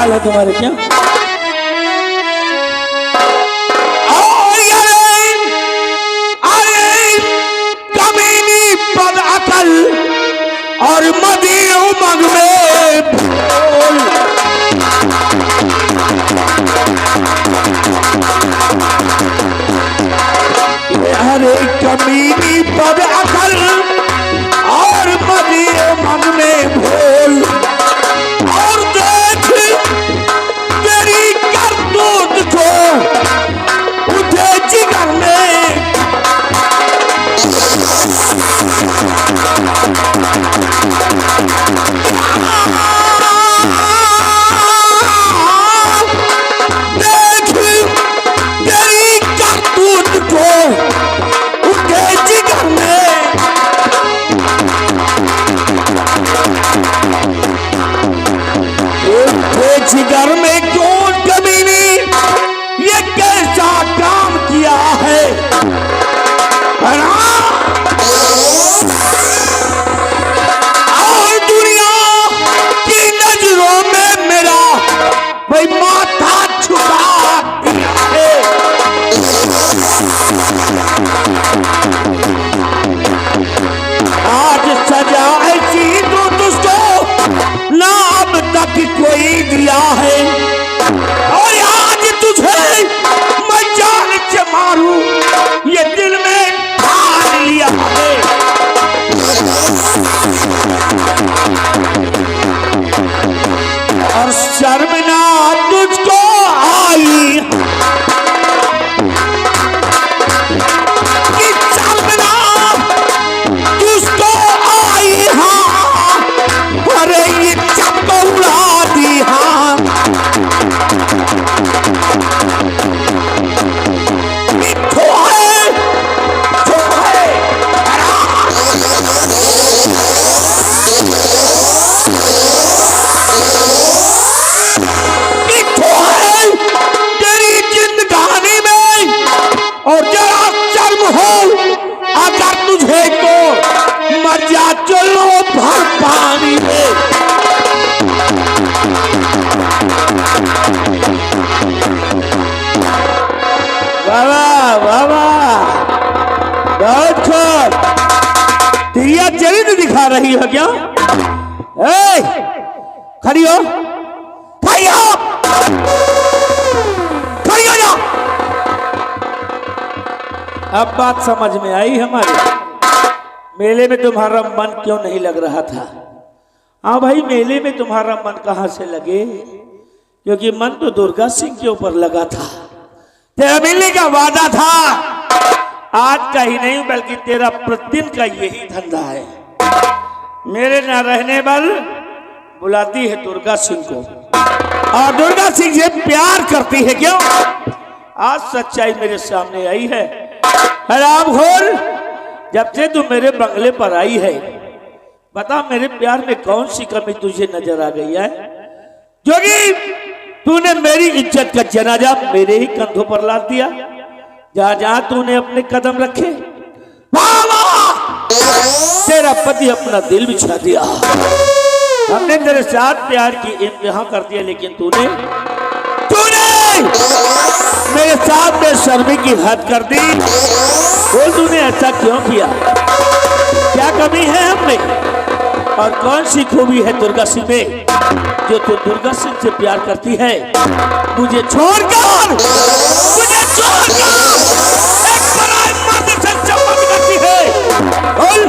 हाल है तुम्हारे क्या? और मदी उमंग में भूल अरे कमीनी पद अकल और मदी उमंग में भूल और देख तेरी करतूत को उठे जिगर में देख तेरी करतूत को उठे जिगर में उठे जिगर में कौन कमीनी ये कैसा काम किया है? और दुनिया की नजरों में मेरा भाई माथा छुपा दिया है। आज सजा ऐसी तो तुझको ना अब तक कोई दिया है और आज तुझे मैं जान से मारूं ये दिल में ठान लिया है। और शर्मना तुझको आई कि शर्मना तुझको आई हाँ अरे ये चक्को उड़ा दी हाँ और जरा शर्म हो अगर तुझे तो मर जा चलो भर पानी में। बाबा बाबा बहुत खूब तिरिया चरित्र दिखा रही हो क्या? खड़ी हो खड़ी हो खड़ी हो जा। अब बात समझ में आई हमारे। मेले में तुम्हारा मन क्यों नहीं लग रहा था? हाँ भाई मेले में तुम्हारा मन कहाँ से लगे? क्योंकि मन तो दुर्गा सिंह के ऊपर लगा था। तेरा मिलने का वादा था, आज का ही नहीं बल्कि तेरा प्रतिदिन का यही धंधा है। मेरे न रहने पर बुलाती है दुर्गा सिंह को और दुर्गा सिंह से प्यार करती है। क्यों? आज सच्चाई मेरे सामने आई है। हराम घोर, जब से तू मेरे बंगले पर आई है बता मेरे प्यार में कौन सी कमी तुझे नजर आ गई है? क्योंकि तूने मेरी इज्जत का जनाजा मेरे ही कंधों पर लाद दिया। जहां जहां तूने अपने कदम रखे तेरा पति अपना दिल बिछा दिया। हमने तेरे साथ प्यार की इम्तिहान कर दिया लेकिन तूने मेरे साथ बेशर्मी की हद कर दी। बोल तूने ऐसा क्यों किया? क्या कमी है हमने और कौन सी खूबी है दुर्गा सिंह में जो तू दुर्गा सिंह से प्यार करती है? मुझे छोड़कर एक पराये मर्द से चंपा करती है। बोल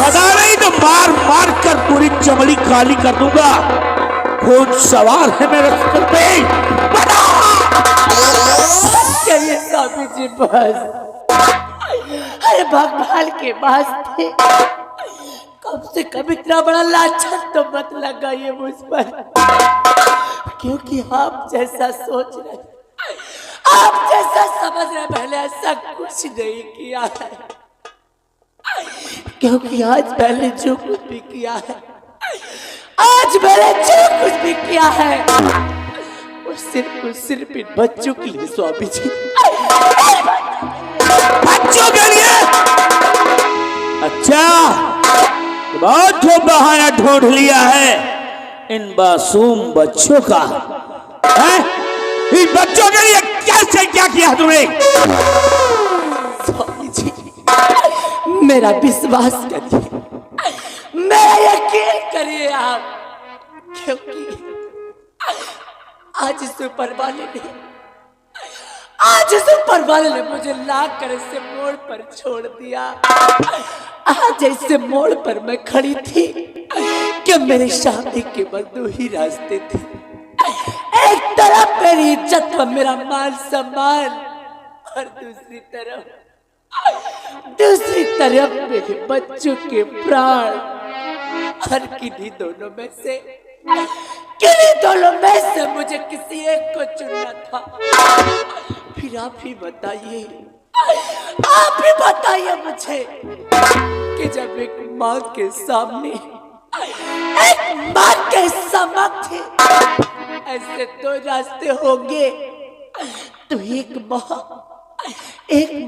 बता नहीं तो मार मार कर पूरी चमड़ी काली कर दूंगा। खून सवार है मेरे सिर पे। चलिए स्वामी जी बस। अरे भगवान के वास्ते कम से कम इतना बड़ा लाछन तो मत लगाइए मुझ पर, क्योंकि आप जैसा सोच रहे आप जैसा समझ रहे मैंने ऐसा कुछ नहीं किया है। क्योंकि आज मैंने जो कुछ भी किया है आज मैंने जो कुछ भी किया है और सिर्फ इन बच्चों के लिए स्वामी जी। बच्चों के लिए? अच्छा, बहुत खूब बहाना ढूंढ लिया है इन मासूम बच्चों का है? इन बच्चों के लिए क्या किया तुमने? स्वामी जी, मेरा विश्वास करिए, मेरा यकीन करिए आप, क्योंकि आज इस ऊपर वाले ने मुझे लाकर इसे मोड़ पर छोड़ दिया। आज ऐसे मोड़ पर मैं खड़ी थी कि मेरे सामने केवल दो ही रास्ते थे। एक तरफ मेरी इज्जत व मेरा मान सम्मान, और दूसरी तरफ मेरे बच्चों के प्राण। और किन्हीं दोनों में से मुझे किसी एक को चुनना था। फिर आप ही बताइए मुझे कि जब एक माँ के सामने, एक माँ के समक्ष ऐसे दो रास्ते होंगे, तो एक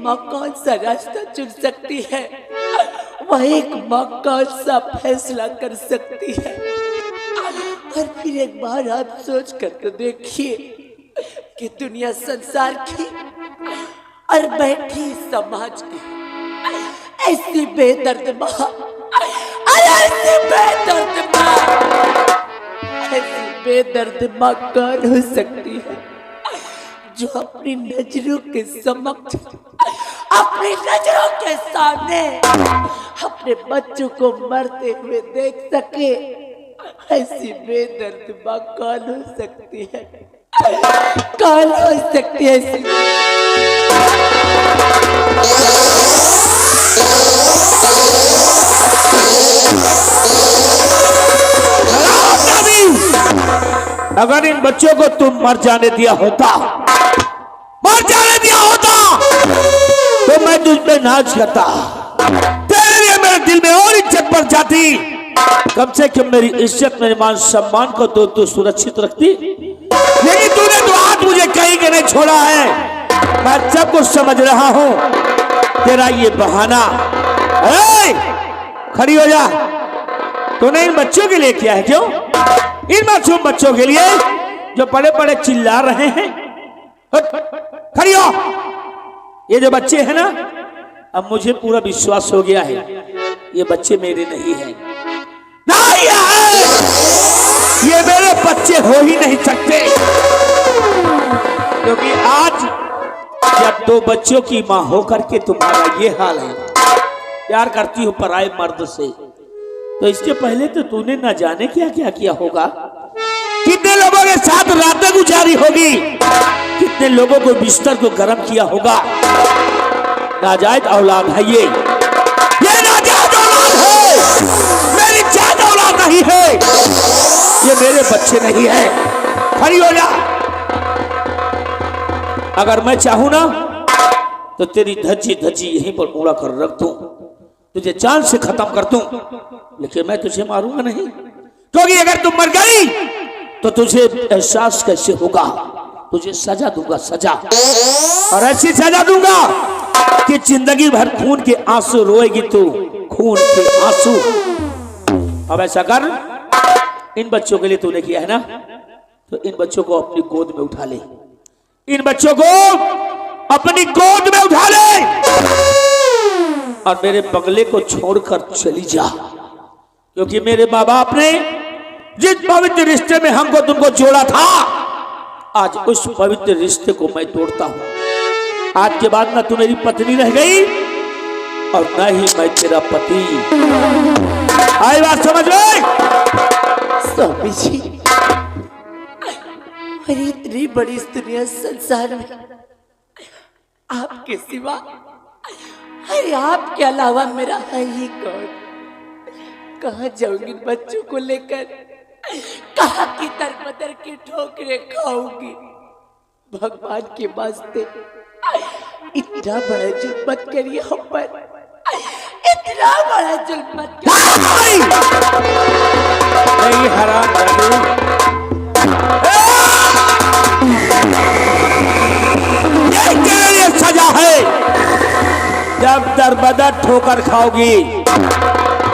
माँ कौन सा रास्ता चुन सकती है? वह एक माँ कौन सा फैसला कर सकती है? और फिर एक बार आप सोच कर तो देखिए कि दुनिया संसार की और बैठी समाज की ऐसी बेदर्द माँ, ऐसी बेदर्द माँ कौन हो सकती है जो अपनी नजरों के समक्ष, अपनी नजरों के सामने अपने बच्चों को मरते हुए देख सके? ऐसी बेदर्द माँ कौन हो सकती है? कौन हो सकती है ऐसी? अगर इन बच्चों को तुम मर जाने दिया होता तो मैं तुझ पे नाज करता, तेरे लिए मेरे दिल में और इज्जत बढ़ जाती। कम से कम मेरी इज्जत, मेरे मान सम्मान को तो सुरक्षित रखती। लेकिन तूने तो आज मुझे कहीं के नहीं छोड़ा है। मैं सब कुछ समझ रहा हूं। तेरा ये बहाना, खड़ी हो जा। तूने इन बच्चों के लिए किया है? क्यों? इन मासूम बच्चों के लिए जो बड़े बड़े चिल्ला रहे हैं। खड़ी हो। ये जो बच्चे हैं ना, अब मुझे पूरा विश्वास हो गया है ये बच्चे मेरे नहीं हैं। नहीं है, ये मेरे बच्चे हो ही नहीं सकते, क्योंकि आज जब दो बच्चों की मां होकर के तुम्हारा ये हाल है, प्यार करती हो पराये मर्द से, तो इसके पहले तो तूने न जाने क्या क्या किया होगा। कितने लोगों के साथ रातें गुजारी होगी, कितने लोगों को बिस्तर को गर्म किया होगा। नाजायज औलाद है ये नाजायज औलाद है, मेरी जायज औलाद नहीं है, ये मेरे बच्चे नहीं है। खड़ी हो जा। अगर मैं चाहूं ना तो तेरी धज्जी धज्जी यहीं पर उड़ा कर रख दूं, तुझे चांद से खत्म कर दूं, लेकिन मैं तुझे मारूंगा नहीं, क्योंकि अगर तुम मर गई तो तुझे एहसास कैसे होगा। तुझे सजा दूंगा, सजा, और ऐसी सजा दूंगा कि जिंदगी भर खून के आंसू रोएगी तू, खून के आंसू। अब ऐसा कर, इन बच्चों के लिए तूने किया है ना, तो इन बच्चों को अपनी गोद में उठा ले, इन बच्चों को अपनी गोद में उठा ले और मेरे बंगले को छोड़कर चली जा, क्योंकि मेरे माँ बाप ने जिस पवित्र रिश्ते में हमको तुमको जोड़ा था, आज उस पवित्र रिश्ते को मैं तोड़ता हूं। आज के बाद ना तू मेरी पत्नी रह गई और ना ही मैं तेरा पति। आई बात समझ में? स्वामी जी, अरे इतनी बड़ी दुनिया संसार में आपके सिवा, अरे आपके अलावा मेरा है ही कौन? कहाँ जाऊंगी बच्चों को लेकर, कहाँ की दर की ठोकरें खाऊंगी? भगवान के वास्ते इतना बड़ा जुल्म मत करिए हम पर, इतना बड़ा जुल्म मत करिए। नहीं हराम जब दरबदर ठोकर खाओगी,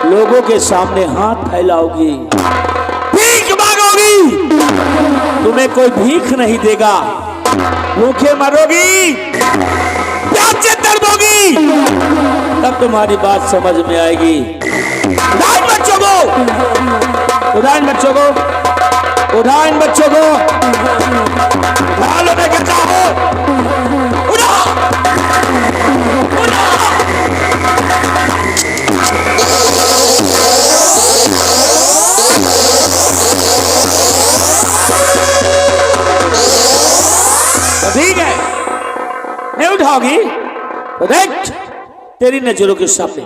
लोगों के सामने हाथ फैलाओगी, भीख मांगोगी, तुम्हें कोई भीख नहीं देगा, भूखे मरोगी, प्यासे तड़पोगी, तब तुम्हारी बात समझ में आएगी। उठाओ बच्चों को, उठाओ बच्चों को, उठाओ बच्चों को, उठा लो, मैं कहता हूं, उठाओ, उठाओ। ठीक है, नहीं उठाओगी तो देख, तेरी नजरों के सामने,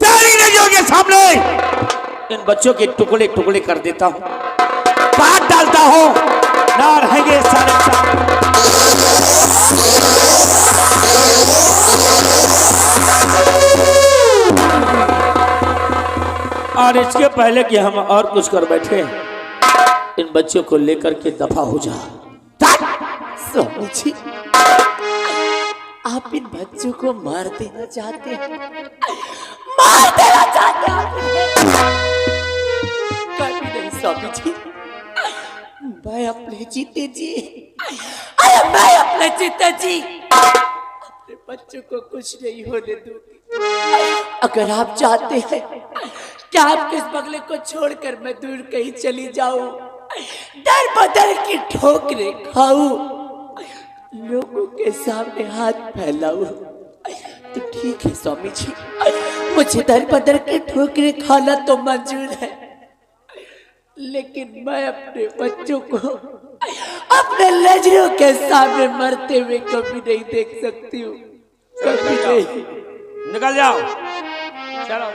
तेरी नजरों के सामने इन बच्चों के टुकड़े टुकड़े कर देता हूं, काट डालता हूं, ना रहेंगे सारे और इसके पहले कि हम और कुछ कर बैठे, इन बच्चों को लेकर के दफा हो जा। स्वामी जी, आप इन बच्चों को मार देना चाहते हैं, मार देना चाहते हैं। कभी नहीं स्वामी जी, मैं अपने जीते जी, अरे मैं अपने जीते जी अपने बच्चों को कुछ नहीं होने दूंगी। अगर आप चाहते हैं कि आपके इस बंगले को छोड़कर मैं दूर कहीं चली जाऊं, दर बदर की ठोकरें खाऊं, लोगों के सामने हाथ फैलाऊं, तो ठीक है स्वामी जी, मुझे दर बदर के ठोकरें खाना तो मंजूर है, लेकिन मैं अपने बच्चों को अपने नजरों के सामने मरते हुए कभी नहीं देख सकती हूँ, कभी नहीं। निकल जाओ, चलो।